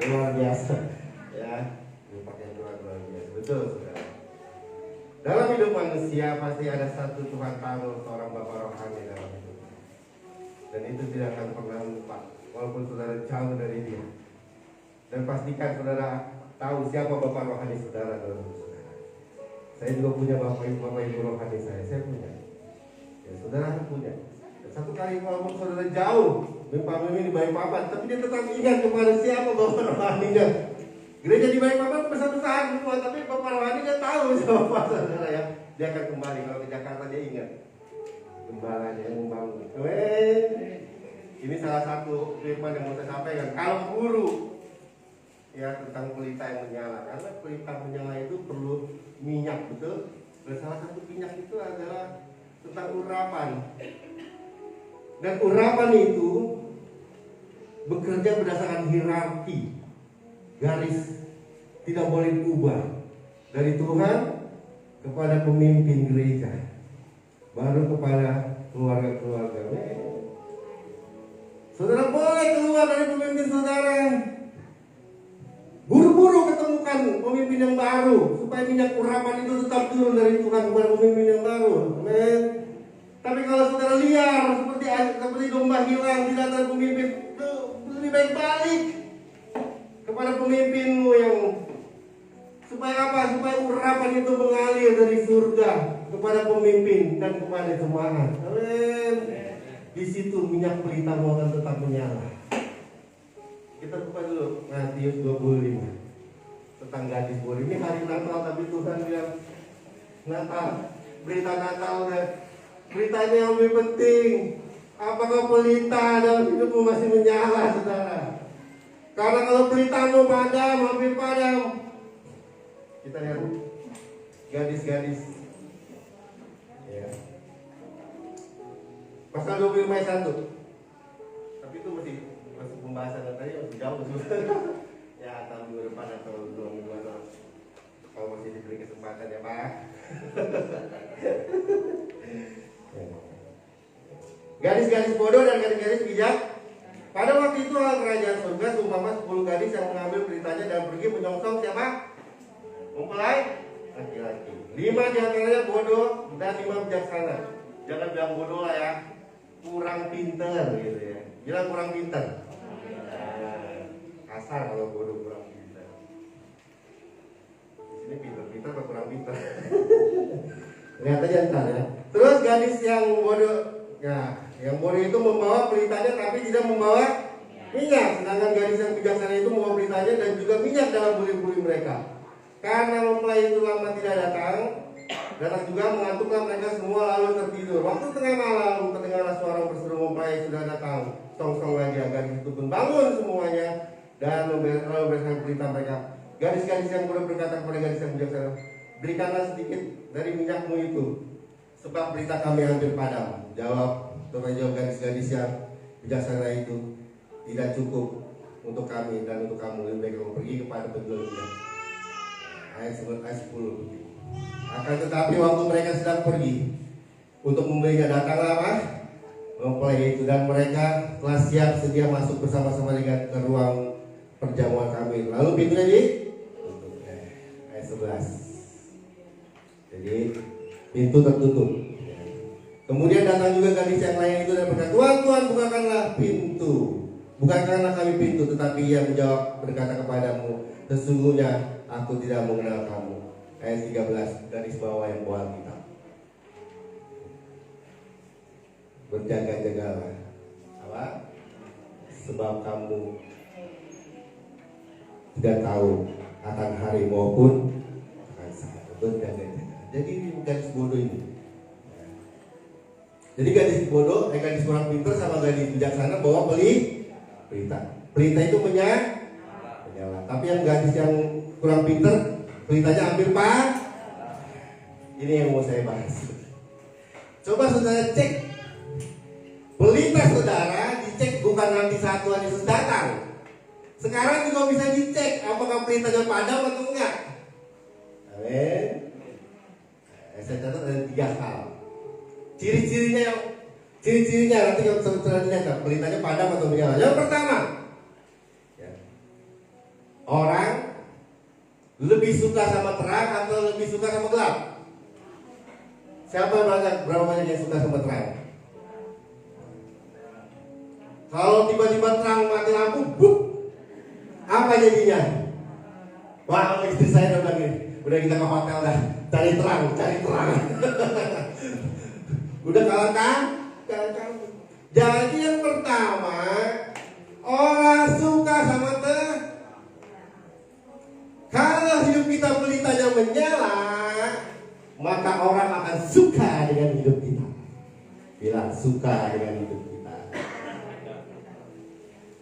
Luar biasa. Ya, ini pakai Tuhan luar biasa. Betul, saudara. Dalam hidup manusia pasti ada satu Tuhan taruh seorang Bapa rohani dalam hidup. Dan itu tidak akan pernah lupa, walaupun saudara jauh dari dia. Dan pastikan saudara tahu siapa Bapak rohani saudara dalam hidup saudara. Saya juga punya Bapak Ibu rohani saya punya. Ya, saudara punya. Dan satu kali walaupun saudara jauh, mimpi di Balikpapan, tapi dia tetap ingat kepada siapa Bapak rohaninya. Gereja di Balikpapan besar-besar semua, tapi Bapak rohaninya tahu siapa saudara ya. Dia akan kembali kalau ke Jakarta dia ingat. Gembalanya yang membangun. Ini salah satu firman yang mau saya sampaikan. Kalau guru ya tentang pelita yang menyala, karena pelita menyala itu perlu minyak, betul. Dan salah satu minyak itu adalah tentang urapan. Dan urapan itu bekerja berdasarkan hierarki, garis, tidak boleh diubah dari Tuhan kepada pemimpin gereja, baru kepada keluarga-keluarga. Saudara boleh keluar dari pemimpin saudara, buru-buru ketemukan pemimpin yang baru, supaya minyak urapan itu tetap turun dari Tuhan kepada pemimpin yang baru. Amin. Tapi kalau saudara liar seperti domba hilang, tidak ada pemimpin, lebih baik balik kepada pemimpinmu yang supaya apa? Supaya urapan itu mengalir dari surga kepada pemimpin dan kepada jemaat. Amin. Di situ minyak pelitamu akan tetap menyala. Kita buka dulu Matius 25 tentang gadis bodoh. Ini hari Natal tapi Tuhan bilang Natal, berita Natal deh. Beritanya yang lebih penting, apakah pelita dalam hidupmu masih menyala, saudara? Karena kalau pelitamu padam, hampir padam. Kita lihat gadis-gadis. Ya. Pasal 25 ayat 1. Tapi itu masih pembahasan tadi masih jauh. Ya, tahun minggu depan atau 2 minggu atau kalau masih diberi kesempatan ya Pak. Gadis-gadis bodoh dan gadis-gadis bijak. Pada waktu itu kerajaan surga seumpama 10 gadis yang mengambil beritanya dan pergi menyongsong siapa? Mempelai laki-laki. 5 diantaranya bodoh dan 5 bijaksana. Jangan bilang bodoh lah ya, kurang pinter gitu ya. Bilang kurang pinter. Kasar kalau bodoh kurang pinter. Di sini pinter atau kurang pinter? Lihat aja ntar ya. Terus gadis yang bodoh, ya, yang bodoh itu membawa beritanya tapi tidak membawa minyak. Sedangkan gadis yang bijaksana itu membawa beritanya dan juga minyak dalam buli-buli mereka. Karena mempelai itu lama tidak datang juga mengantuklah mereka semua lalu tertidur. Waktu tengah malam terdengarlah suara berseru mempelai sudah datang. Song-song lagi gadis itu pun bangun semuanya dan lalu bereskan berita mereka. Gadis-gadis yang bodoh berkata kepada gadis yang bijaksana, berikanlah sedikit dari minyakmu itu, sebab berita kami hampir padam. Jawab gadis-gadis yang bijaksana itu, tidak cukup untuk kami dan untuk kamu, lebih baik kamu pergi kepada penjual minyak. Ayat 10. Akan tetapi waktu mereka sedang pergi untuk membelinya, datanglah apa? Mempelai itu, dan mereka telah siap sedia masuk bersama-sama dengan ke ruang perjamuan kami. Lalu pintunya ditutup. Ayat 11. Jadi pintu tertutup. Kemudian datang juga gadis yang lain itu dan berkata, Tuhan, Tuhan, bukakanlah pintu. Bukakanlah kami pintu. Tetapi ia menjawab berkata kepadamu, sesungguhnya aku tidak mengenal kamu. Ayat 13, garis bawah yang bawa kita. Berjaga-jagalah. Apa? Sebab kamu tidak tahu akan hari maupun akan saat. Berjaga-jaga. Jadi ini gadis bodoh ini. Jadi gadis bodoh, gadis kurang pintar sama gadis bijaksana bawa pelita. Pelita itu menyala. Tapi yang gadis yang kurang pintar, pelitanya hampir Ini yang mau saya bahas. Coba saudara cek pelita saudara, dicek bukan nanti saat Tuhan Yesus datang. Sekarang juga bisa dicek apakah pelitanya padam atau enggak. Amin. Saya catat ada 3 hal. Ciri-cirinya nanti kalau saudara lihat pelitanya padam atau menyala. Yang pertama, ya, Orang lebih suka sama terang atau lebih suka sama gelap? Siapa berapa banyak yang suka sama terang? Kalau tiba-tiba terang mati lampu, buk, apa jadinya? Wah, istri saya udah bilang, udah kita ke hotel dah, cari terang. Udah kalah kan? Jadi yang pertama, orang suka sama terang. Kalau hidup kita pelitanya menyala, maka orang akan suka dengan hidup kita. Bilang suka dengan hidup kita.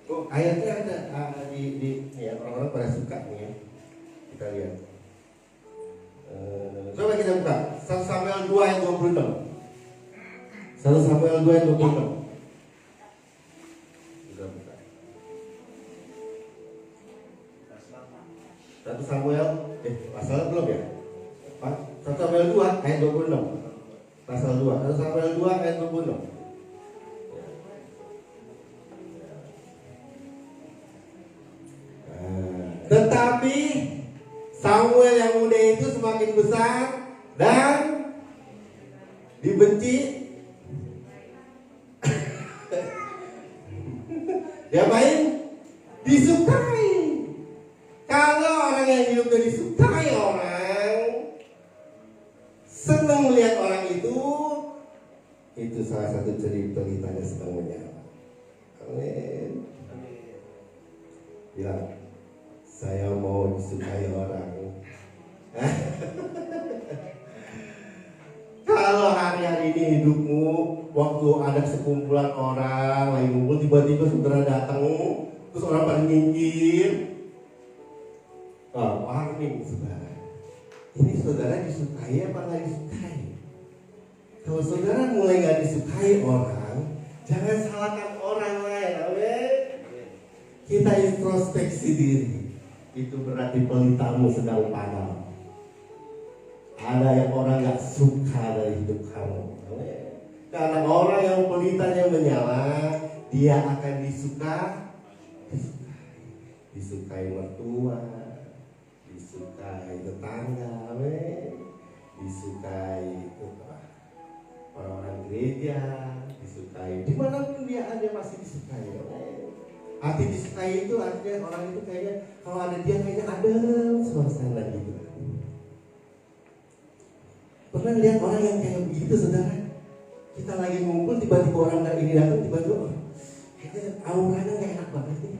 Oh, ayatnya ada di ya, orang-orang pada suka nih ya. Kita lihat. Coba kita buka 1 Samuel 2 ayat 26. 1 Samuel 2 ayat 26. Sudah buka. 1 Samuel pasal belum ya? 1 Samuel 2 ayat 26. Pasal 2. 1 Samuel 2 ayat 26. Tetapi Samuel yang muda itu semakin besar dan dibenci. Diapain? Disukai. Kalau orang yang hidupnya disukai orang, senang melihat orang itu salah satu ciri pelitanya sedang menyala. Amin. Bilang, saya mau disukai orang. Kalau hari-hari ini hidupmu, waktu ada sekumpulan orang lagi ngumpul, tiba-tiba saudara datang, terus orang pada nyinggir. Warning saudara, ini saudara disukai apa nggak disukai? Kalau saudara mulai nggak disukai orang, jangan salahkan orang lain. Amin. Kita introspeksi diri. Itu berarti pelitamu sedang padam. Ada yang orang gak suka dari hidup kamu. Karena orang yang pelitanya menyala, dia akan disukai mertua, disukai tetangga, disukai orang-orang gereja, disukai dimanapun dia ada masih disukai. Arti disukai itu artinya orang itu kayaknya kalau ada dia kayaknya adem suasana gitu. Pernah lihat orang yang kayak begitu saudara? Kita lagi ngumpul tiba-tiba orang dari ini datang tiba-tiba kayaknya auranya nggak enak banget nih.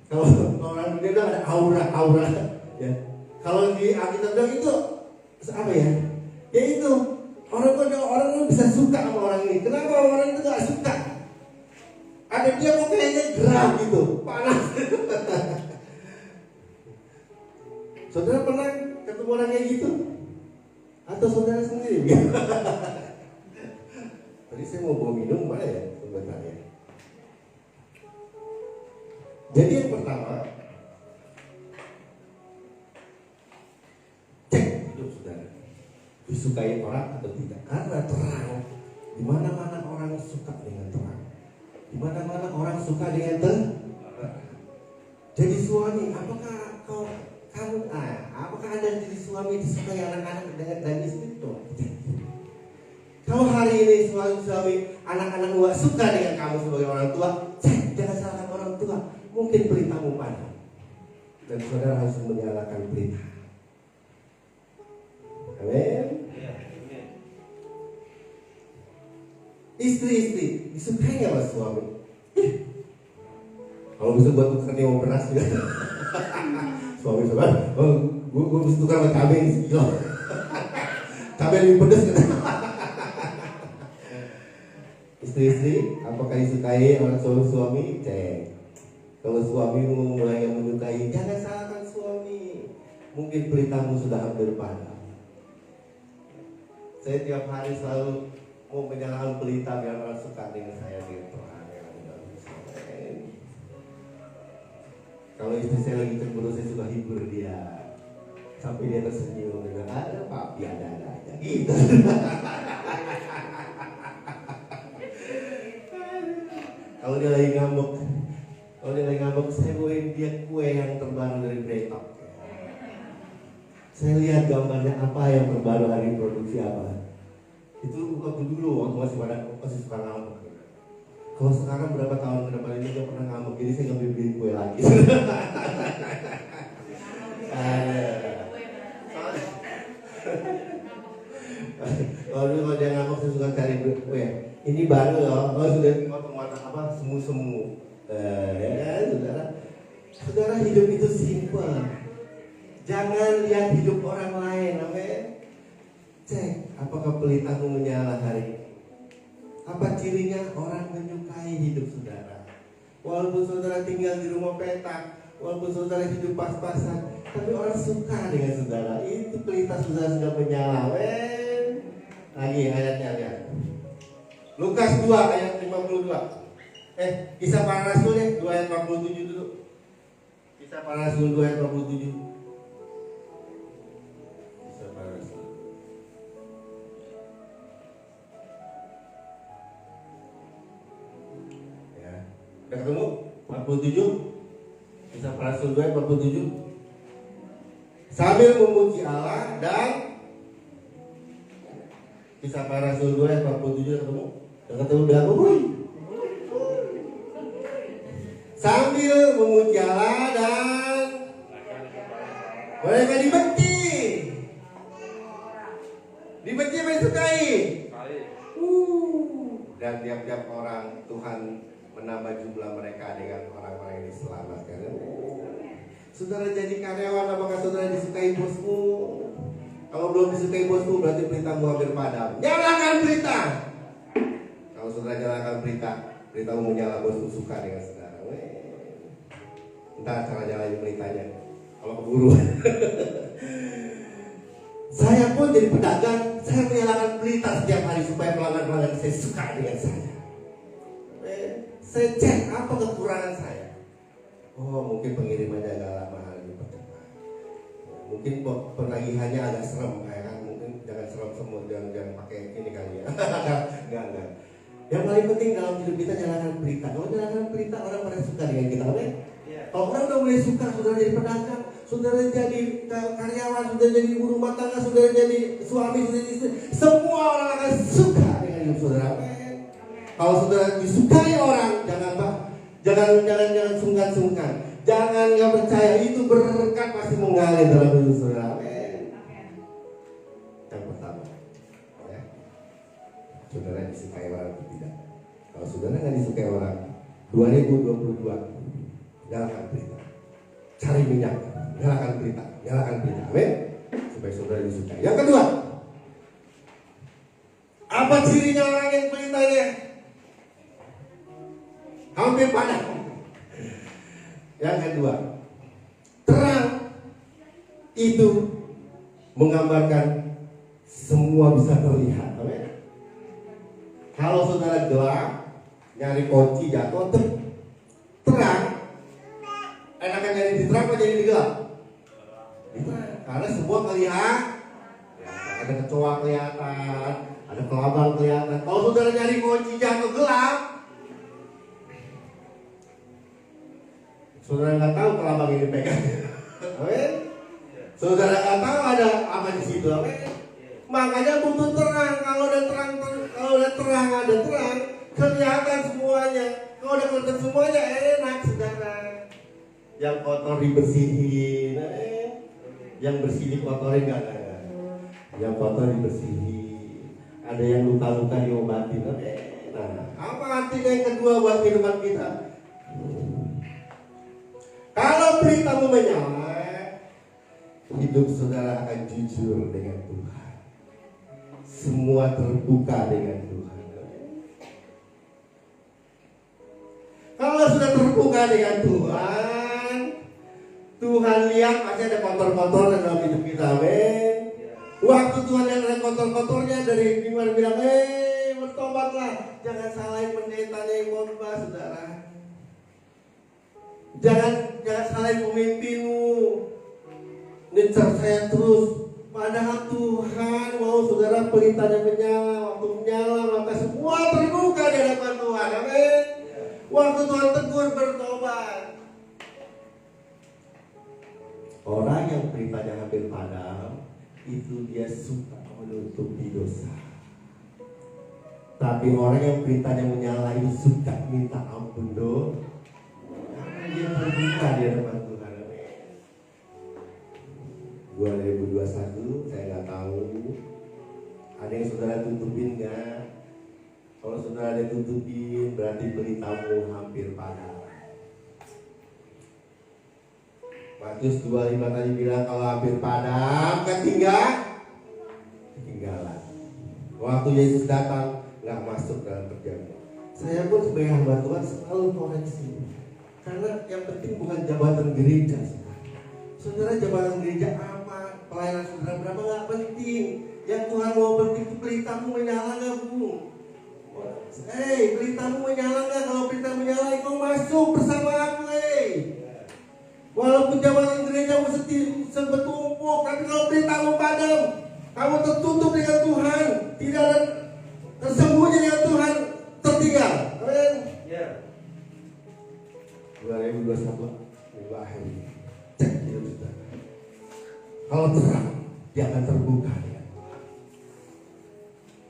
Kalau orang dunia bilang ada aura ya. Kalau di Alkitab bilang itu apa ya? Ya itu orang bisa suka sama orang ini. Kenapa orang itu nggak suka? Ada dia kok kayaknya gerah gitu, panas. Saudara pernah ketemu orang kayak gitu? Atau saudara sendiri? Tadi saya mau bawa minum, mana ya sebentar ya. Jadi yang pertama, cek hidup saudara, disukai orang atau tidak. Karena terang, di mana-mana orang suka dengan terang. Di mana-mana orang suka dengan terang. Jadi suami, apakah apakah Anda jadi suami disukai anak-anak dan istri itu? Kalau hari ini suami anak-anak gak suka dengan kamu sebagai orang tua, jangan salahkan orang tua. Mungkin perintahmu padam dan saudara harus menyalakan perintah. Amin. Istri disukai nggak mas suami? Kalau bisa buat tukar nyewa beras juga. Suami saudara, gue bisa tukar sama cabai sekilo. Cabai lebih pedas kan? Istri, apakah disukai oleh suami? Cek. Kalau suami mulai yang menyukai, jangan salahkan suami. Mungkin perintahmu sudah hampir padam. Saya tiap hari selalu mau menyalakan pelita biar orang suka dengan saya gitu. Kalau istri saya lagi cemburu, saya suka hibur dia sampai dia tersenyum. Dia bilang, ada papi, ada aja gitu. Kalau dia lagi ngambek, Kalau dia lagi ngambek, saya bawain dia kue yang terbaru dari Bretok. Saya lihat gambarnya apa yang terbaru hari produksi apa. Itu waktu dulu waktu masih suka ngambek. Kalau sekarang berapa tahun ke depan ini dia pernah ngambek, jadi saya nggak beli kue lagi. Kalau dia ngambek saya suka cari kue. Ini baru loh, sudah apa semu-semu. Ya kan, saudara hidup itu simpel. Jangan lihat hidup orang lain, amin. Cek, apakah pelitamu menyala hari ini? Apa cirinya orang menyukai hidup saudara? Walaupun saudara tinggal di rumah petak, walaupun saudara hidup pas-pasan, tapi orang suka dengan saudara. Itu pelita saudara sudah menyala, amin. Lagi ayatnya lihat. Lukas 2 ayat 52. Kisah para Rasul ya, 2 ayat 47 dulu. Kisah para Rasul 2 ayat 47. Kisah para Rasul. Ya. Udah ketemu? 47. Kisah para Rasul 2 ayat 47. Sambil memuji Allah dan Kisah para Rasul 2 ayat 47 ketemu. Udah ketemu bilang sambil memuji Allah dan mereka dibenci apa disukai? Dan tiap-tiap orang Tuhan menambah jumlah mereka dengan orang-orang yang diselamatkan. Saudara jadi karyawan, apakah saudara disukai bosmu? Kalau belum disukai bosmu berarti beritamu hampir padam. Nyalakan berita. Kalau saudara nyalakan beritamu menyala, bosmu suka dengan saudara. Entah cara nyalain beritanya kalau keburu. Saya pun jadi pedagang, saya menyalakan berita setiap hari supaya pelanggan-pelanggan saya suka dengan saya. Saya cek apa kekurangan saya. Oh, mungkin pengirimannya agak lama, lebih percepat. Mungkin penagihannya agak serem, kan? Mungkin jangan serem semua, jangan pakai ini kali ya. Enggak. Yang paling penting dalam hidup kita nyalakan berita. Kalau nyalakan berita, orang pada suka dengan kita, kan? Kalau orang udah mulai suka, saudara jadi pedagang, saudara jadi karyawan, saudara jadi ibu rumah tangga, saudara jadi suami, saudara jadi istri, semua orang akan suka dengan hidup saudara. Kalau saudara disukai orang, jangan sungkan-sungkan, jangan nggak percaya, itu berkat pasti mengalir dalam hidup saudara. Yang pertama, ya, saudara disukai orang atau tidak. Kalau saudara nggak disukai orang, 2022. Nyalakan berita, cari minyak, nyalakan berita, amin, supaya saudara disukai. Yang kedua, apa cirinya orang yang beritanya hampir padam? Yang kedua, terang itu menggambarkan semua bisa terlihat, amin. Kalau saudara gelap, nyari kunci jatuh, terang. Enakan jadi diterang atau jadi digelap? Diterang. Karena semua kelihatan. Ada kecoa kelihatan, ada kelabang kelihatan. Kalau saudara nyari kunci jatuh gelap, saudara nggak tahu kelabang ini pegang. Amin. Saudara nggak tahu ada apa di situ. Amin. Makanya butuh terang. Kalau ada terang, kelihatan semuanya. Kalau udah kelihatan semuanya, enak saudara. Yang kotor dibersihin, yang bersih dikotorin enggak. Yang kotor dibersihin, ada yang luka-luka diobatin. Nah, apa artinya yang kedua buat kehidupan kita? Kalau beritamu menyala, hidup saudara akan jujur dengan Tuhan. Semua terbuka dengan Tuhan. Kalau sudah terbuka dengan Tuhan lihat pasti ada kotor-kotor dalam hidup kita, amin. Waktu Tuhan lihat ada kotor-kotornya, dari gimana bilang, bertobatlah, jangan salahin pendetanya yang khotbah, saudara. Jangan salahin pemimpinmu, ngejar saya terus. Padahal Tuhan mau saudara pelitanya menyala, waktu menyala maka semua terbuka di hadapan Tuhan, amin. Waktu Tuhan tegur, bertobat. Orang yang perintahnya hampir padam, itu dia suka menutupi dosa. Tapi orang yang perintahnya menyala itu suka minta ampun dosa. Karena dia terbuka di hadapan Tuhan. 2021 saya nggak tahu ada yang saudara tutupin nggak? Kalau saudara ada tutupin berarti pelitamu hampir padam. Matius 25 tadi bilang kalau hampir padam ketinggalan. Waktu Yesus datang nggak masuk dalam perjamuan. Saya pun sebagai hamba Tuhan selalu koreksi. Karena yang penting bukan jabatan gereja. Saudara jabatan gereja apa? Pelayanan saudara berapa nggak penting. Yang Tuhan mau penting itu pelitamu menyala nggak, Bu? Pelitamu menyala nggak? Kalau pelita menyala, kau masuk bersama aku, Walaupun jabatan gereja sebetumpuk, tapi kalau pelitamu padam, kamu tertutup dengan Tuhan, tidak ada tersembunyi dengan Tuhan, tertinggal. Amin. Ya. 2021 minggu akhir. Cek hidup saudara. Kalau terang, dia akan terbuka dengan Tuhan.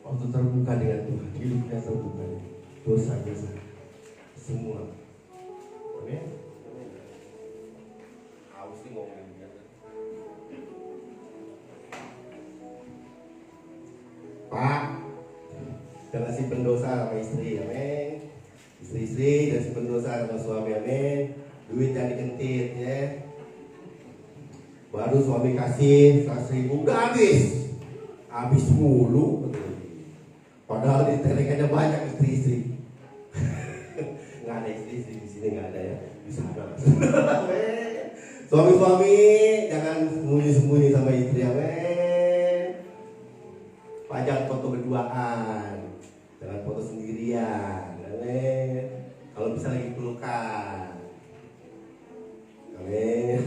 Waktu terbuka dengan Tuhan, hidupnya terbuka dengan dosa-dosa semua. Amin. Harus ngomongin dia. Pak, jangan si pendosa sama istri, amin. Istri-istri dan si pendosa sama suami, amin. Duit jangan dikentit, ya. Baru suami kasih 100.000 udah habis mulu. Padahal di telekannya banyak istri-istri. Nggak ada istri-istri di sini, nggak ada ya. Di sana. Suami-suami jangan sembunyi-sembunyi sama istri, amin. Pajang foto berduaan, jangan foto sendirian, amin. Kalau bisa lagi pelukan, amin.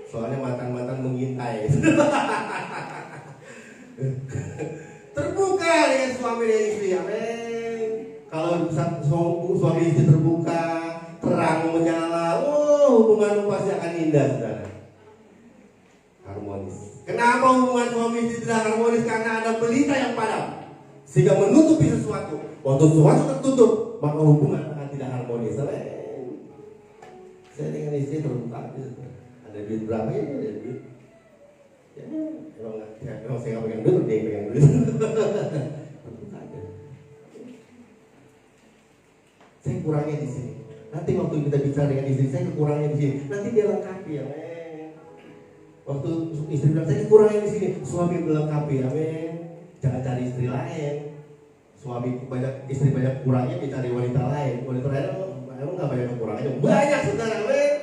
Soalnya mantan-mantan mengintai. Terbuka dengan suami dan istri, amin. Kalau suami istri terbuka, terang menyala, hubungan pasti akan indah, saudara. Harmonis. Kenapa hubungan suami istri tidak harmonis? Karena ada pelita yang padam, sehingga menutupi sesuatu. Waktu sesuatu tertutup, maka hubungan akan tidak harmonis. Amin. Saya dengan istri terbuka. Ada duit berapa ya? Ada duit. Ya, emang saya nggak pegang duit, dia yang pegang duit. Terbuka aja. Saya kurangnya di sini. Nanti waktu kita bicara dengan istri saya, kekurangnya di sini. Nanti dia lengkapi, amin. Waktu istri bilang saya kekurangnya di sini, suami melengkapi, amin. Jangan cari istri lain. Suami banyak, istri banyak kurangnya, dicari wanita lain. Wanita lain emang nggak banyak kekurangannya. Banyak, saudara, amin.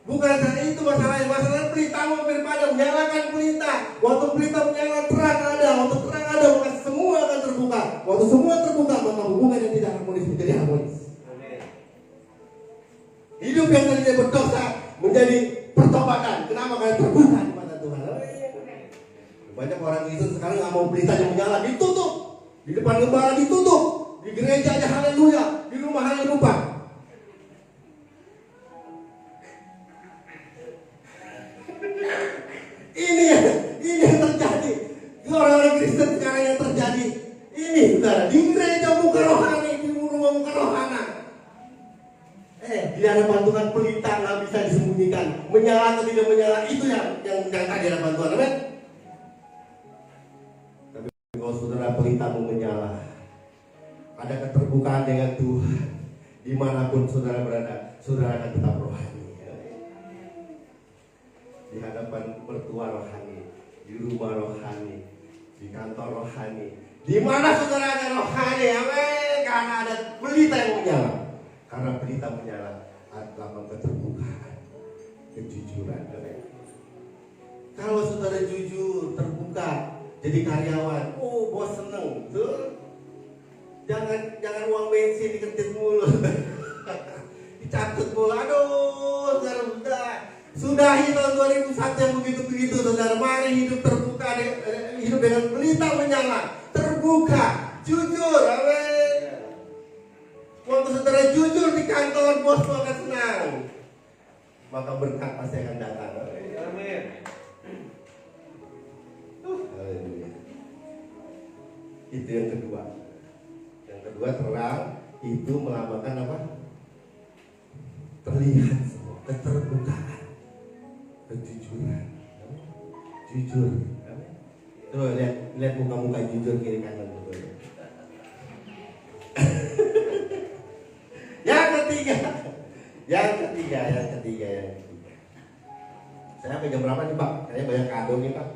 Bukan dari itu masalahnya. Masalahnya pelitamu hampir padam. Nyalakan pelita. Waktu pelita menyala, terang ada. Waktu terang ada, maka semua akan terbuka. Waktu semua terbuka, maka hubungan yang tidak harmonis menjadi harmonis. Hidup yang tadinya berdosa menjadi pertobatan. Kenapa? Karena terbuka di mata Tuhan. Banyak orang Kristen sekarang nggak mau beritanya menyala, ditutup. Di depan gembala ditutup. Di gereja aja haleluya, di rumah hanya lupa. Ini yang terjadi. Orang-orang Kristen sekarang yang terjadi. Ini saudara, di gereja muka rohani, di rumah muka rohana. Di hadapan Tuhan pelita nggak bisa disembunyikan. Menyala atau tidak menyala, itu yang tadi di hadapan Tuhan, amin. Tapi kalau saudara pelitamu menyala, ada keterbukaan dengan Tuhan. Dimanapun saudara berada, saudara akan tetap rohani. Di hadapan mertua rohani, di rumah rohani, di kantor rohani, di mana saudara ada rohani, amin. Karena ada pelita yang menyala. Karena pelita menyala adalah keterbukaan, kejujuran. Kalau saudara jujur, terbuka, jadi karyawan, bos seneng, tuh. Jangan uang bensin diketit mulu, dicatat mulu. Aduh, saudara sudahi tahun 2001 yang begitu-begitu, saudara. Mari hidup terbuka, hidup dengan pelita menyala, terbuka, jujur, amin. Waktu saudara jujur di kantor, bosmu akan senang. Maka berkat pasti akan datang. Amin. Itu yang kedua. Yang kedua, terang itu melambangkan apa? Terlihat semua, keterbukaan, kejujuran, jujur. Tuh lihat muka-muka jujur kiri kanan. Yang ketiga. Saya jam berapa nih Pak? Kayaknya banyak kado nih Pak.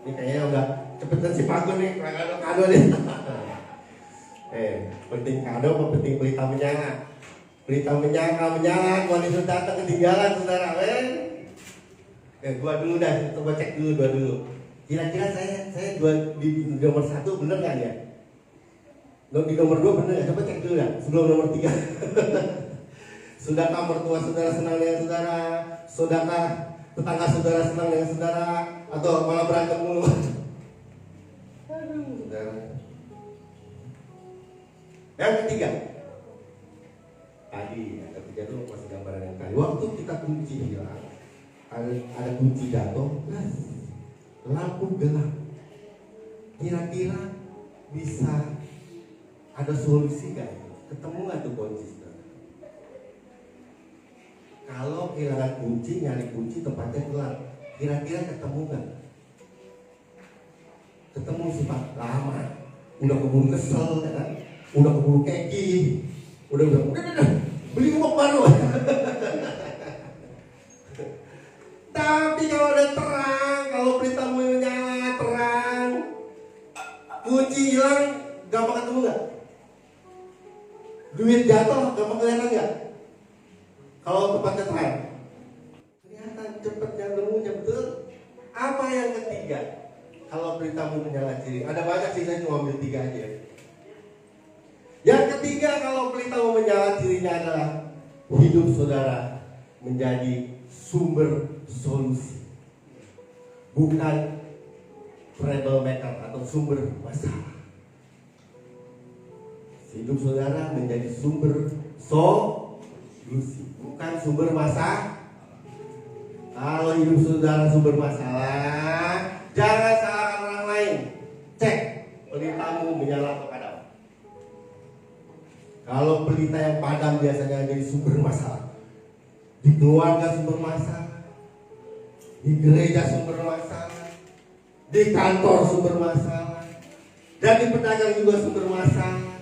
Ini kayaknya udah cepetan si Pagun nih, kado nih. Penting kado apa penting berita menyala? Berita menyala, kalau itu datang ketinggalan saudara. Gua dulu dah, coba cek dulu. Kira-kira saya di nomor 1 bener nggak ya? Di nomor 2 bener nggak? Coba cek dulu ya, sebelum nomor 3. Sudahkah mertua saudara senang dengan saudara? Sudahkah tetangga saudara senang dengan saudara? Atau malah berantem mulu? Aduh, saudara. Yang ketiga itu masih gambaran yang tadi. Waktu kita kunci hilang, ada kunci jatuh, lampu gelap. Kira-kira bisa ada solusi nggak? Ketemu nggak tuh kunci? Kalau kehilangan kunci, nyari kunci tempatnya gelap, kira-kira ketemu nggak? Ketemu sih Pak, lama. Udah keburu kesel, kan? Udah keburu keki, udah beli rumah baru. Tapi kalau ada terang, kalau beritamu nyala terang, kunci hilang, gampang ketemu nggak? Duit jatuh, gampang kelihatan nggak? Kalau tempatnya terang, kelihatan cepetnya nemunya, betul. Apa yang ketiga? Kalau beritamu menyala ciri, ada banyak sih, saya cuma ambil 3 aja. Yang ketiga, kalau beritamu menyala cirinya adalah hidup saudara menjadi sumber solusi, bukan troublemaker atau sumber masalah. Hidup saudara menjadi sumber solusi, bukan sumber masalah. Kalau hidup saudara sumber masalah, jangan salahkan orang lain. Cek pelitamu menyala atau padam. Kalau pelita yang padam biasanya jadi sumber masalah. Di keluarga sumber masalah, di gereja sumber masalah, di kantor sumber masalah, dan di pedagang juga sumber masalah,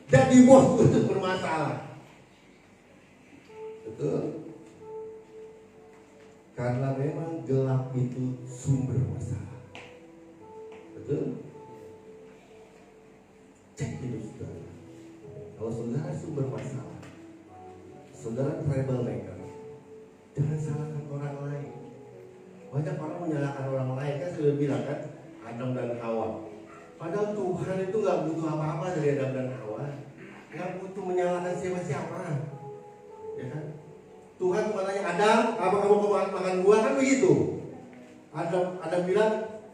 dan di bos juga sumber masalah. Betul? Karena memang gelap itu sumber masalah. Betul? Cek hidup saudara. Kalau saudara sumber masalah, saudara troublemaker, jangan salahkan orang lain. Banyak orang menyalahkan orang lain, kan sudah bilang kan, Adam dan Hawa. Padahal Tuhan itu gak butuh apa-apa dari Adam dan Hawa, gak butuh menyalahkan siapa-siapa, ya kan? Tuhan cuma tanya, Adam, apa kamu makan buah? Kan begitu. Adam bilang,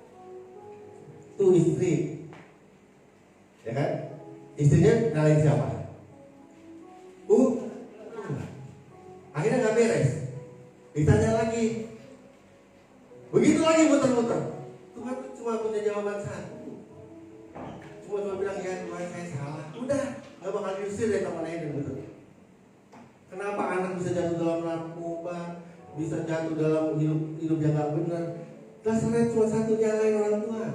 tuh istri, ya kan? Istrinya nyalain siapa? Akhirnya gak beres. Ditanya lagi, begitu lagi muter-muter. Tuhan cuma punya jawaban satu. Cuma bilang, ya Tuhan saya salah. Udah, gak bakal diusir dari Taman Eden, betul. Kenapa anak bisa jatuh dalam narkoba, bisa jatuh dalam hidup yang gak benar? Dasarnya cuma satu, nyalain orang tua.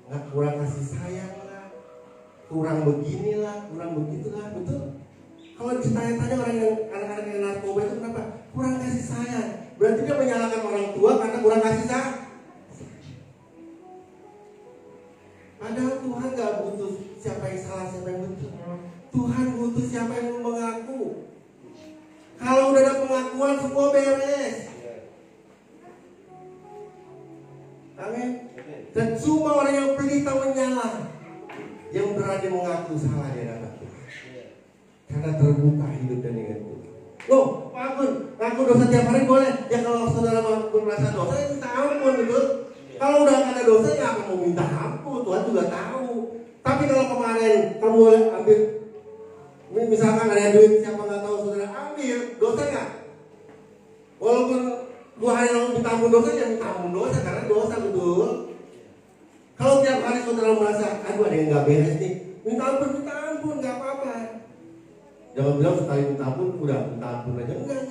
Gak kurang kasih sayang lah, kurang beginilah, kurang begitulah, betul. Kalau ditanya-tanya orang yang anak-anak yang narkoba itu kenapa? Kurang kasih sayang. Berarti dia menyalahkan orang tua karena kurang kasih sayang. Padahal Tuhan gak butuh siapa yang salah, siapa yang betul. Tuhan butuh siapa yang mengaku. Kalau udah ada pengakuan, semua beres. Amin. Dan cuma orang yang pelita menyala, yang berani mengaku salah di hadapan Tuhan. Karena terbuka hidup dan dengan Tuhan. Loh, Pak Agun, ngaku dosa tiap hari boleh. Ya kalau saudara merasa dosa, ya minta ampun, betul. Kalau udah gak ada dosa, ya akan mau minta ampun. Tuhan juga tahu. Tapi kalau kemarin kamu boleh ambil Misalkan ada duit siapa nggak tahu saudara ambil, dosa nggak? Walaupun 2 hari lalu minta ampun dosa, ya minta ampun dosa karena dosa betul. Kalau tiap hari saudara merasa, aduh ada yang nggak beres nih, minta ampun nggak apa-apa. Jangan bilang sekali minta ampun udah minta ampun aja, enggak.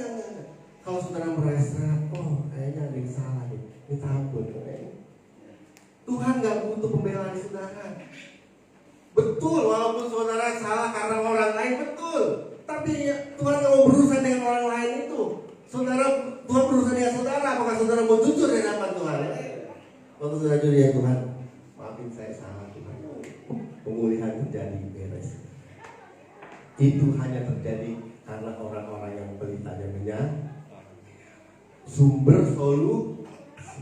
Kalau saudara merasa, oh kayaknya ada yang salah nih, minta ampun. Tuhan nggak butuh pembelaan saudara. Betul, walaupun saudara salah karena orang lain, betul. Tapi Tuhan nggak mau berurusan dengan orang lain itu. Tuhan berurusan dengan saudara. Apakah saudara mau jujur di hadapan Tuhan? Waktu saudara jujur ya Tuhan, maafin saya salah Tuhan. Pemulihan terjadi beres. Itu hanya terjadi karena orang-orang yang pelitanya menyala. Sumber solusi,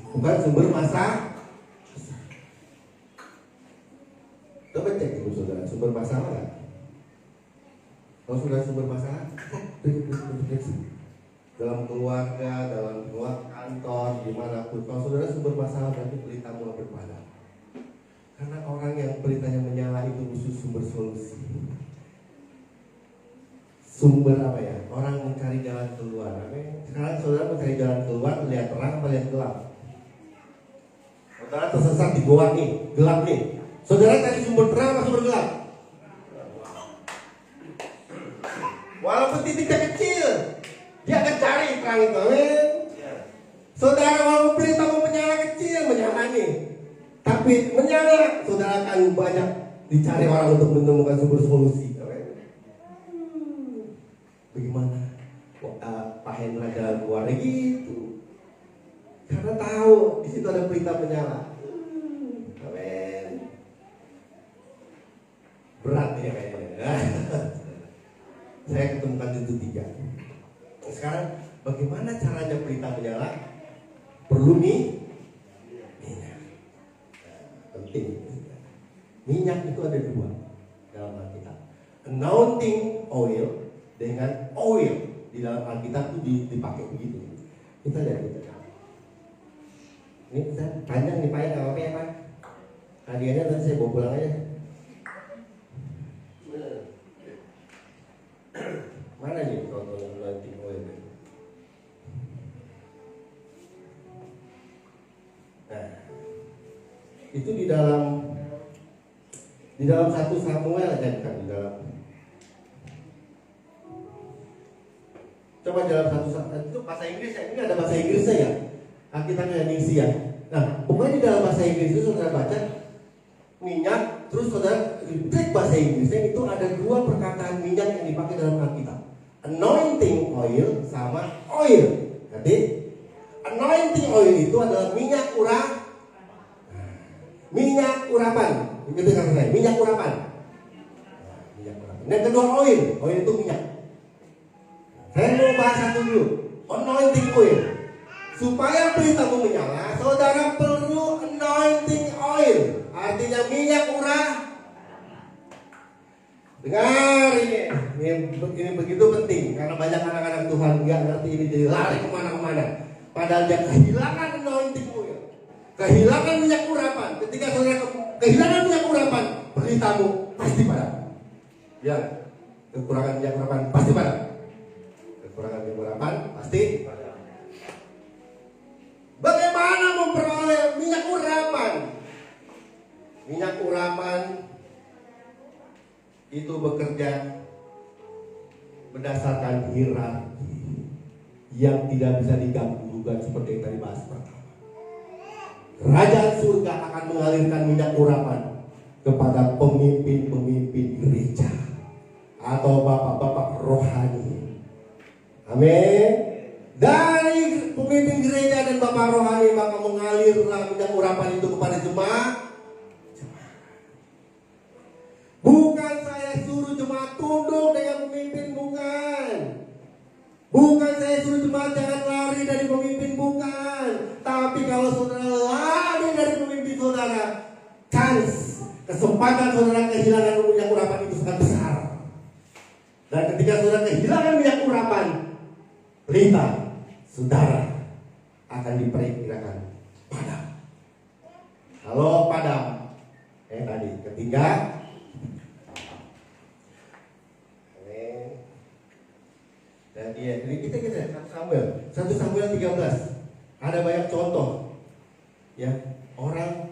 bukan sumber masalah. Coba cek dulu saudara, sumber masalah nggak? Kalau sudah sumber masalah, dalam keluarga, dalam kantor, dimanapun. Kalau saudara sumber masalah, berarti pelita mulai berpadam. Karena orang yang pelitanya menyala itu khusus sumber solusi. Sumber apa ya? Orang mencari jalan keluar. Sekarang saudara mencari jalan keluar, lihat terang atau lihat gelap? Saudara tersesat di goa nih, gelap nih. Saudara cari sumber terang atau sumber gelap? Walaupun titiknya kecil, dia akan cari terang itu. Amin. Saudara walaupun pelitamu menyala kecil, menyala nih, tapi menyala, saudara akan banyak dicari orang untuk menemukan sumber solusi. Bagaimana Pak Hendra jalan keluar gitu? Karena tahu di situ ada pelita menyala. Amin. Berat ya kayaknya. Saya ketemukan itu 3. Sekarang bagaimana caranya pelita menyala? Perlu minyak. Penting. Minyak itu ada 2 dalam Alkitab. Anointing oil dengan oil di dalam Alkitab itu dipakai begitu. Kita lihat itu. Ini kita panjang nih Pak ya, nggak apa-apa ya Pak. Hadiahnya nanti saya bawa pulang aja. Mana nih kalau anointing oil? Nah, itu di dalam 1 Samuel aja kan di dalam. Coba dalam 1 Samuel itu bahasa Inggris ya. Ini ada bahasa Inggrisnya ya. Alkitabnya Ningsi ya. Nah, pokoknya di dalam bahasa Inggris itu saudara baca minyak, terus saudara klik bahasa Inggrisnya itu ada 2 perkataan minyak yang dipakai dalam Alkitab. Anointing oil sama oil. Jadi anointing oil itu adalah minyak urapan. Itu kan saya, minyak urapan. Minyak urapan. Dan kedua oil itu minyak. Saya mau bahas satu dulu. Anointing oil. Supaya pelitamu menyala, saudara perlu anointing oil. Artinya minyak Dengar ini begitu penting karena banyak anak-anak Tuhan nggak ngerti ini, jadi lari kemana-mana. Padahal dia kehilangan anointing oil, kehilangan minyak urapan. Ketika saudara kehilangan minyak urapan, pelitamu pasti padam. Ya, kekurangan minyak urapan pasti padam. Kekurangan minyak urapan pasti padam. Bagaimana memperoleh minyak urapan? Minyak urapan itu bekerja berdasarkan hierarki yang tidak bisa diganggu-gugat seperti yang tadi bahas pertama. Kerajaan surga akan mengalirkan minyak urapan kepada pemimpin-pemimpin gereja atau bapak-bapak rohani. Amin. Dari pemimpin gereja dan bapak rohani maka mengalirlah minyak urapan itu kepada jemaat. Bukan saya suruh jemaat tunduk dengan pemimpin, bukan. Bukan saya suruh jemaat jangan lari dari pemimpin, bukan. Tapi kalau saudara lari dari pemimpin saudara, kesempatan saudara kehilangan minyak urapan itu sangat besar. Dan ketika saudara kehilangan minyak urapan, pelita saudara akan diperkirakan padam. Kalau padam, tadi ketiga, Ada banyak contoh, ya, orang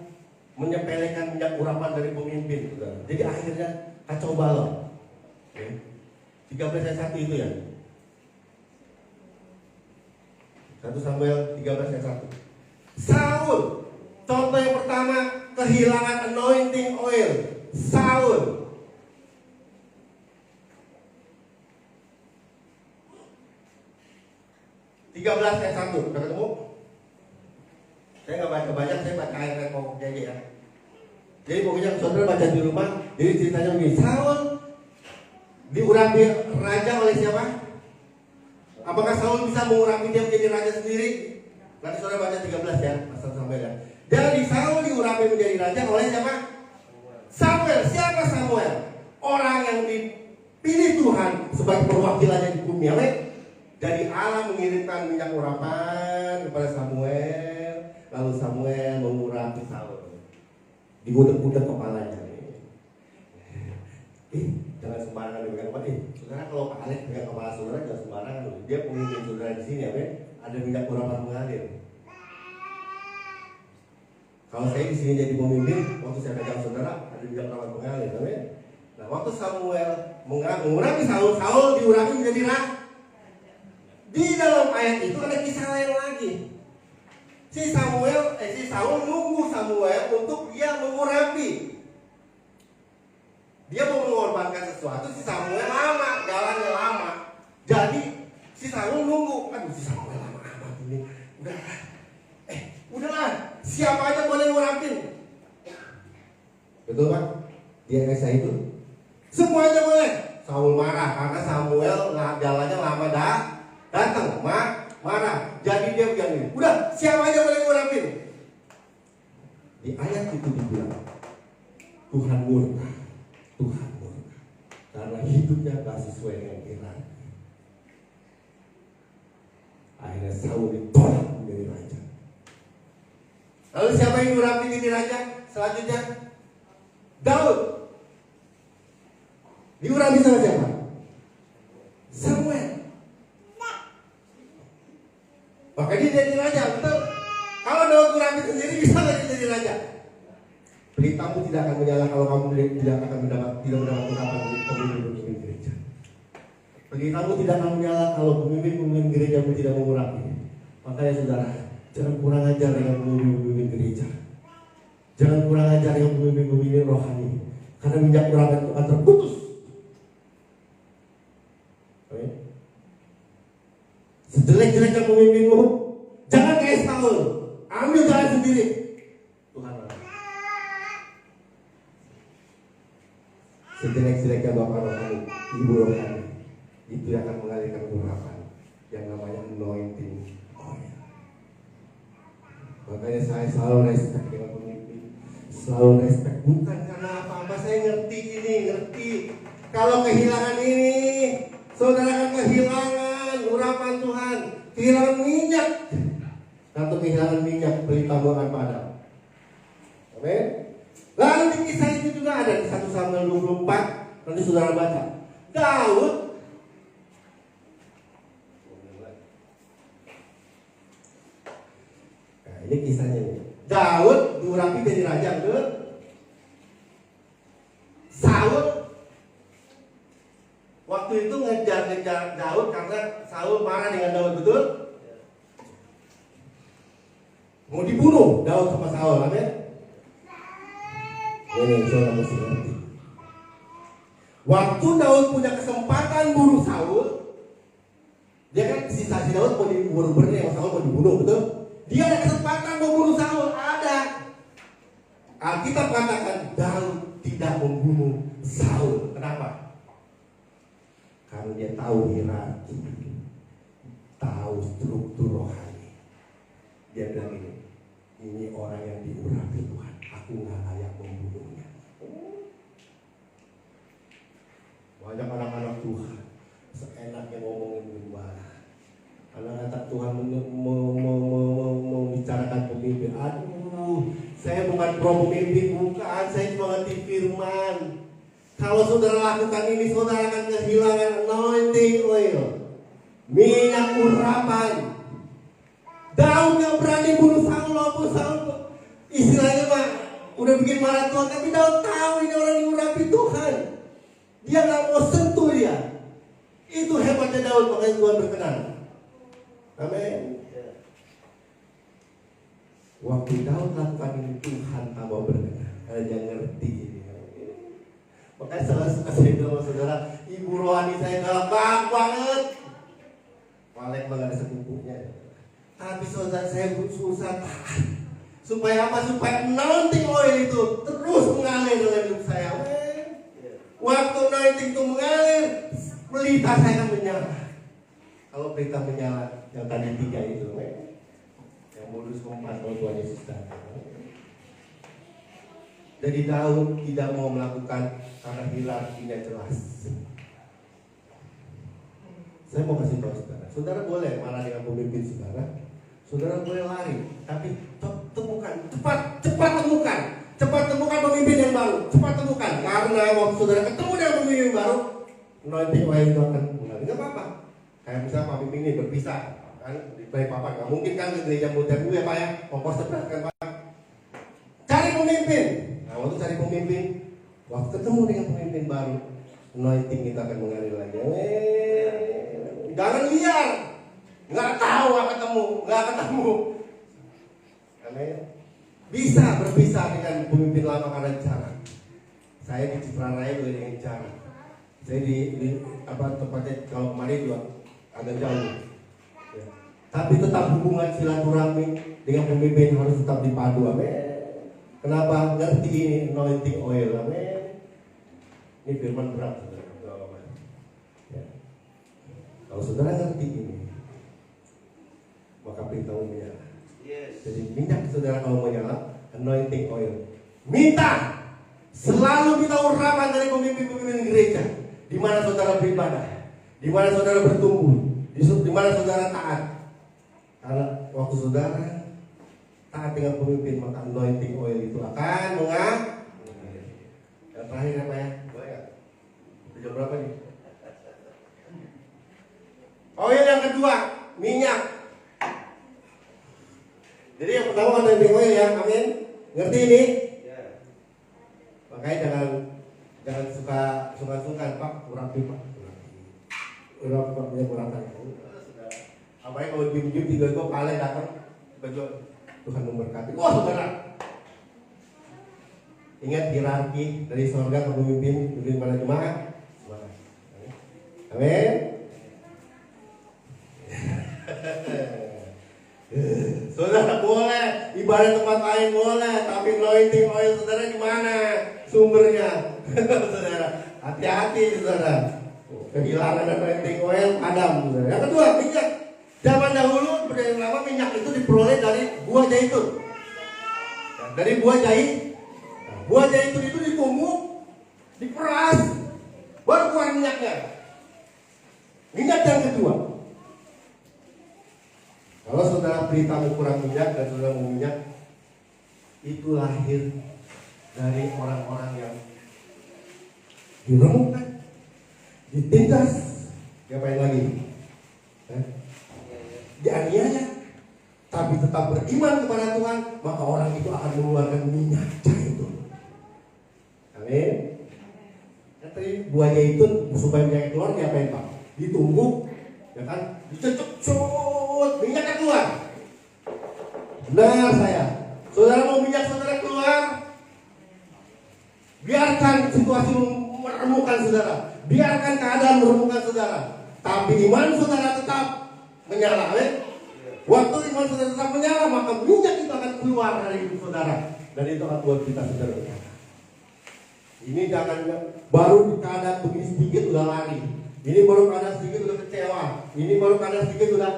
menyepelekan minyak urapan dari pemimpin, saudara. Jadi akhirnya kacau balau. Ya. 13 ayat 1 itu ya. 1 Samuel 13 ayat 1. Saul, contoh yang pertama, kehilangan anointing oil. Saul. Tiga belas ayat 1, udah ketemu? Saya nggak baca banyak, saya baca ayat pokoknya aja ya. Jadi pokoknya saudara baca di rumah. Jadi ceritanya begini, Saul diurapi raja oleh siapa? Apakah Saul bisa mengurapi dia menjadi raja sendiri? Nanti saudara baca 13 ya, pasal Samuel ya. Jadi Saul diurapi menjadi raja oleh siapa? Samuel. Siapa Samuel? Orang yang dipilih Tuhan sebagai perwakilannya di bumi. Dari Allah mengirimkan minyak urapan kepada Samuel, lalu Samuel mengurapi Saul, diudek-udek kepalanya. Jangan sembarangan dengan kepala. Saudara kalau Pak Alex pegang kepala saudara jangan sembarangan. Dia pemimpin saudara di sini, ada minyak urapan mengalir. Kalau saya di sini jadi pemimpin, waktu saya pegang saudara ada minyak urapan mengalir. Nah, waktu Samuel mengurapi Saul, Saul diurapi menjadi raja. Di dalam ayat itu ada kisah lain lagi. Si Saul nunggu Samuel untuk dia mengurapi. Dia mau mengorbankan sesuatu, si Samuel lama, jalannya lama. Jadi si Saul nunggu, aduh si Samuel lama amat ini. Udahlah, siapa aja boleh ngurapin. Betul kan? Dia kisah itu. Semuanya boleh. Saul marah karena Samuel jalannya lama datang, marah. Jadi dia bilang, udah siapa aja boleh ngurapin. Di ayat itu dibilang, Tuhan murka karena hidupnya gak sesuai dengan Iran. Akhirnya Saul ditolak menjadi raja. Lalu siapa yang ngurapi jadi raja? Selanjutnya Daud. Diurapi sama siapa? Samuel. Maka dia jadi raja, betul? Kalau Daud ngurapi sendiri bisa nggak dia jadi raja? Pelitamu tidak akan menyala kalau kamu tidak mendapat urapan pemimpin gereja. Pelitamu tidak akan menyala kalau pemimpin gerejamu tidak mengurapi. Makanya saudara, jangan kurang ajar dengan pemimpin gereja. Jangan kurang ajar dengan pemimpin rohani. Karena minyak urapan itu akan terputus. Sejelek-jeleknya pemimpinmu, jangan kayak Saul, ambil jalan sendiri. Tuhan Allah. Sejelek-jeleknya bapak rohani, ibu rohani, itu yang akan mengalirkan urapan yang namanya anointing oil. Makanya saya selalu respect dengan pemimpin, selalu respect bukan karena apa-apa. Saya ngerti. Kalau kehilangan ini, saudara akan kehilangan urapan Tuhan, kehilangan minyak. Atau kehilangan minyak, pelitamu akan padam. Amin. Lalu di kisah itu juga ada di 1 Samuel 24. Nanti saudara baca. Daud ini kisahnya nih. Daud diurapi jadi raja, betul? Saul waktu itu ngejar Daud karena Saul marah dengan Daud, betul? Mau dibunuh Daud sama Saul, amin? Ini saudara mesti ngerti. Waktu Daud punya kesempatan bunuh Saul, dia kan sisa Daud mau dibunuh sama Saul mau dibunuh, betul? Dia ada kesempatan membunuh Saul, ada. Alkitab katakan Daud tidak membunuh Saul. Kenapa? Karena dia tahu hierarki, tahu struktur rohani. Dia bilang ini orang yang diurapi Tuhan, aku nggak layak membunuhnya. Banyak anak-anak Tuhan seenaknya ngomongin gembala. Anak-anak Tuhan membicarakan pemimpin. Aduh, saya bukan pro pemimpin, bukan. Saya cuma ngerti firman. Kalau saudara lakukan ini, saudara akan kehilangan anointing oil, minyak urapan. Daud yang berani bunuh Saul walaupun Saul istilahnya mah udah bikin marah Tuhan, tapi Daud tahu ini orang diurapi Tuhan. Dia nggak mau sentuh dia. Itu hebatnya Daud, makanya Tuhan berkenan. Amin. Waktu Daud lakukan ini Tuhan tambah berkenan. Karena dia ngerti ini. Makanya saya bilang saudara, ibu rohani saya gampang banget. Malek banget ada sepupunya. Tapi saudara saya susah tahan. Supaya apa? Supaya anointing oil itu terus mengalir dalam hidup saya. Waktu anointing itu mengalir, pelita saya akan menyala. Kalau pelita menyala, yang tadi 3 itu, yang modus 4 kalau Tuhan Yesus datang. Jadi Daud tidak mau melakukan karena hierarkinya jelas. Saya mau kasih tahu saudara, saudara boleh marah dengan pemimpin saudara, saudara boleh lari, tapi temukan, cepat temukan pemimpin yang baru, cepat temukan, karena waktu saudara ketemu dengan pemimpin baru, anointing oil itu akan mulai. Nggak apa-apa, kayak misalnya pemimpin ini berpisah, kan, baik papa nggak mungkin kan ke gereja modern ya pak ya, pokok sebelah kan pak, cari pemimpin. Nah waktu cari pemimpin, waktu ketemu dengan pemimpin baru, anointing kita akan mengalir lagi. Jangan liar, nggak tahu nggak ketemu. Amin. Bisa berpisah dengan pemimpin lama karena jarak. Saya di Cipraraya juga dengan jarak. Saya di tempatnya kalau kemarin juga agak jauh. Ya. Tapi tetap hubungan silaturahmi dengan pemimpin harus tetap dipadu. Amin. Kenapa? Ngerti ini anointing oil. Amin. Ini firman berat. Ya. Kalau saudara ngerti ini, maka perintahmu menyala. Yes. Jadi minyak saudara kalau menyala, anointing oil. Minta, selalu minta urapan dari pemimpin-pemimpin gereja. Di mana saudara beribadah, di mana saudara bertumbuh, di mana saudara taat. Karena waktu saudara taat dengan pemimpin, maka anointing oil itu akan mengalir. Yang terakhir apa ya? Boleh nggak? Jam berapa nih? Oil yang kedua, minyak. Jadi yang pertama anointing oil ya, amin. Ngerti ini? Ya. Makanya jangan suka pak, urapi pak. Urapi pak punya kuratan. Apalagi kalau jam-jam 3 itu paling datang baju Tuhan memberkati. Wah saudara. Ingat hierarki dari surga ke pemimpin pada jemaat. Amin. Saudara boleh ibadah tempat lain boleh, tapi anointing oil saudara di mana sumbernya? Saudara hati-hati saudara, kehilangan anointing oil padam. Saudara. Yang kedua minyak. Zaman dahulu yang lama minyak itu diperoleh dari buah zaitun. Dari buah zaitun. Buah zaitun itu ditumbuk, diperas, baru keluar minyaknya. Minyak yang kedua. Kalau saudara beritahu kurang minyak dan saudara mau minyak, itu lahir dari orang-orang yang diremukkan, ditindas, diapain lagi? Dianiaya, tapi tetap beriman kepada Tuhan, maka orang itu akan mengeluarkan minyak zaitun. Amin. Tapi buah zaitun supaya minyak keluar diapain pak? Ditumbuk, ya kan? Dicecut, minyaknya keluar. Benar saya. Saudara mau minyak saudara keluar, biarkan situasi meremukkan saudara, biarkan keadaan meremukkan saudara, tapi iman saudara tetap menyala. Waktu iman saudara tetap menyala, maka minyak itu akan keluar dari hidup saudara, dan itu akan buat kita saudara. Ini jangan baru di keadaan begini sedikit udah lari. Ini baru keadaan sedikit udah kecewa. Ini baru keadaan sedikit udah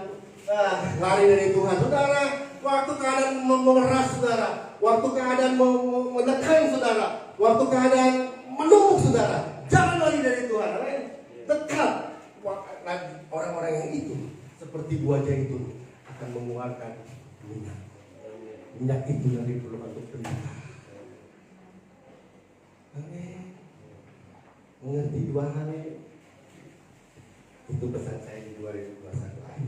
lari dari Tuhan. Saudara, waktu keadaan mengeras saudara, waktu keadaan menekan saudara, waktu keadaan menumpuk saudara, jangan lari dari Tuhan. Tetap orang-orang yang itu seperti buah zaitun akan mengeluarkan minyak. Minyak itu yang diperlukan untuk berita. Amin. Mengerti dua hal ini. Itu pesan saya di 2021 akhir.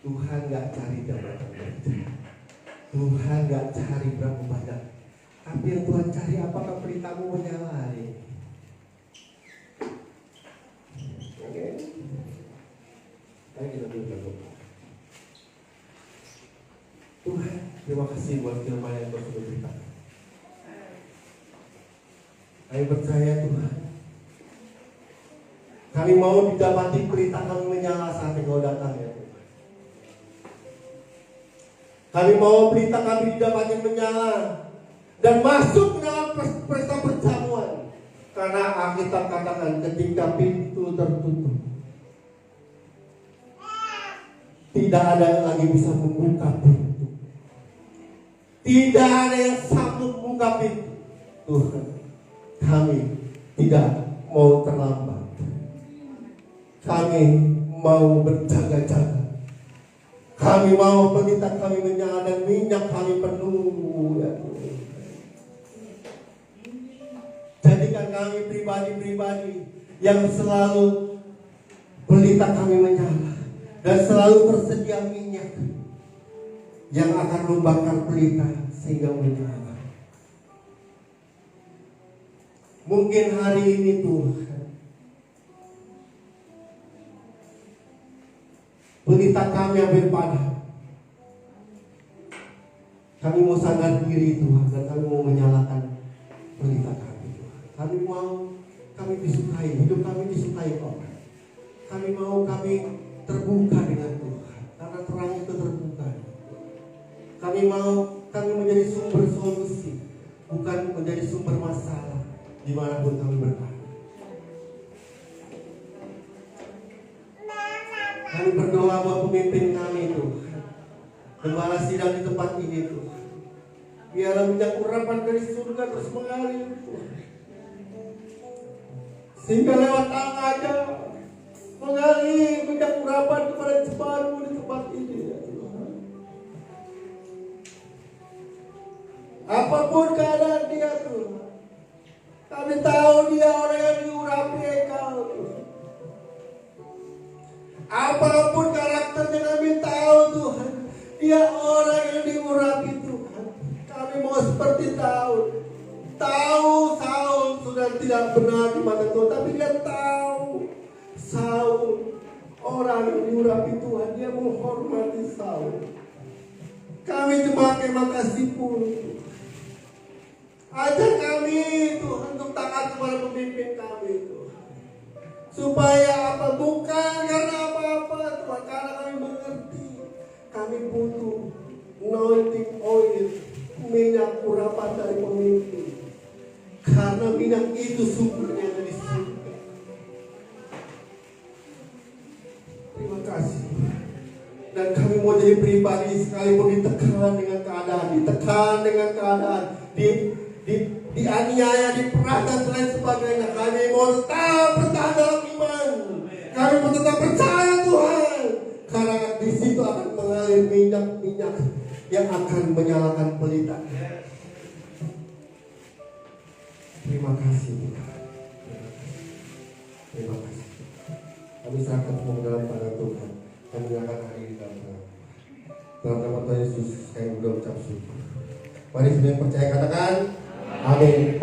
Tuhan gak cari jabatan gereja, Tuhan gak cari berapa banyak, tapi yang Tuhan cari apakah pelitamu menyala hari ini. Oke, ayo kita berdoa. Tuhan, terima kasih buat firman yang Kau sudah berikan. Kami percaya Tuhan, kami mau didapati pelita kami menyala saat Engkau datang ya Tuhan. Kami mau pelita kami didapati menyala dan masuk ke dalam pesta perjamuan. Karena Alkitab katakan ketika pintu tertutup, tidak ada yang lagi bisa membuka pintu. Tidak ada yang sanggup membuka pintu. Tuhan, kami tidak mau terlambat. Kami mau berjaga-jaga. Kami mau pelita kami menyala dan minyak kami penuh ya Tuhan. Jadikan kami pribadi-pribadi yang selalu pelita kami menyala dan selalu tersedia minyak yang akan membakar pelita sehingga menyala. Mungkin hari ini Tuhan, pelita kami hampir padam. Kami mau sadar diri Tuhan dan kami mau menyalakan pelita kami Tuhan. Kami mau kami disukai, hidup kami disukai orang. Kami mau kami terbuka dengan Tuhan karena terang itu terbuka. Kami mau kami menjadi sumber solusi, bukan menjadi sumber masalah dimanapun kami berada. Kami berdoa buat pemimpin kami Tuhan, gembala sidang di tempat ini Tuhan. Biarlah minyak urapan dari surga terus mengalir Tuhan, sehingga lewat tangannya mengalir minyak urapan kepada jemaatmu di tempat ini ya Tuhan. Apapun keadaan dia Tuhan, kami tahu dia orang yang diurapi Engkau Tuhan. Apapun karakternya kami tahu Tuhan, dia orang yang diurapi Tuhan. Kami mau seperti Saul. Saul sudah tidak benar di mata Tuhan, tapi dia tahu Saul orang yang diurapi Tuhan, dia menghormati Saul. Kami cuma terima kasih pun. Ajar kami Tuhan untuk taat kepada pemimpin kami Tuhan. Supaya apa? Bukan karena apa-apa Tuhan, karena kami mengerti kami butuh anointing oil, minyak urapan dari pemimpin. Karena minyak itu sumbernya dari surga. Terima kasih. Dan kami mau jadi pribadi sekalipun ditekan dengan keadaan, dianiaya, diperah dan lain sebagainya. Kami mau tetap bertahan dalam iman. Kami mau tetap percaya Tuhan. Karena di situ akan mengalir minyak-minyak yang akan menyalakan pelita. Terima kasih Tuhan. Terima kasih. Kami serahkan semua dalam tangan Tuhan. Kami akan hari ini dalam tangan. Dalam nama Tuhan Yesus, kami berdoa ucap syukur. Mari semua yang percaya katakan amin.